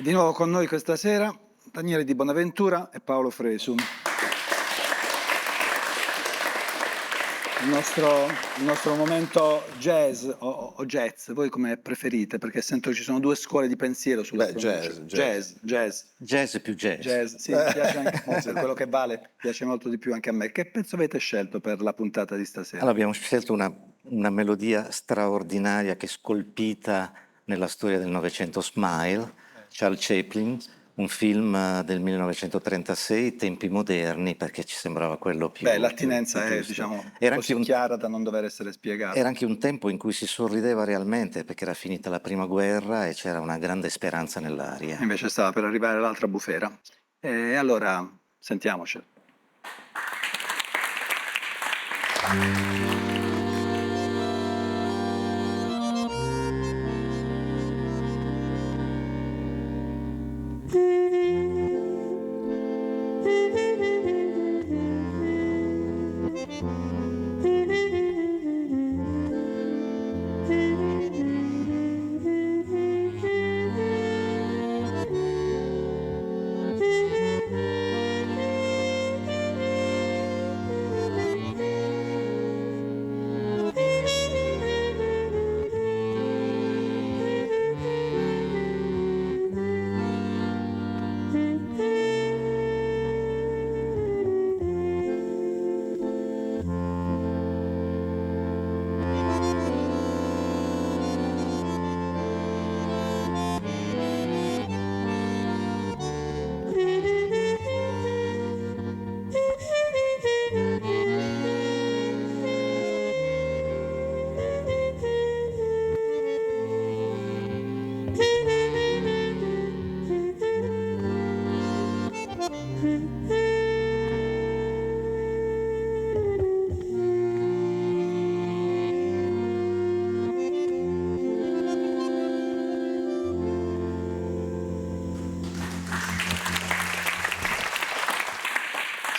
Di nuovo con noi questa sera Daniele Di Bonaventura e Paolo Fresu. Il nostro momento jazz o jazz, voi come preferite? Perché sento ci sono due scuole di pensiero sulla pronuncia. Jazz. Jazz è più jazz. Jazz, sì, piace anche per quello che vale, piace molto di più anche a me. Che pezzo avete scelto per la puntata di stasera? Allora, abbiamo scelto una melodia straordinaria che è scolpita nella storia del Novecento, Smile, Charles Chaplin, un film del 1936, tempi moderni, perché ci sembrava quello più l'attinenza più è, giusto. diciamo, Era così anche chiara da non dover essere spiegata. era anche un tempo in cui si sorrideva realmente, perché era finita la prima guerra e c'era una grande speranza nell'aria. Invece stava per arrivare l'altra bufera. E allora sentiamocela.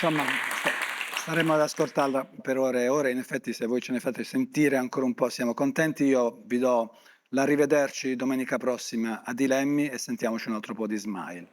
Insomma, staremo ad ascoltarla per ore e ore. In effetti, se voi ce ne fate sentire ancora un po', siamo contenti. Io vi do l'arrivederci domenica prossima a Dilemmi e sentiamoci un altro po' di Smile.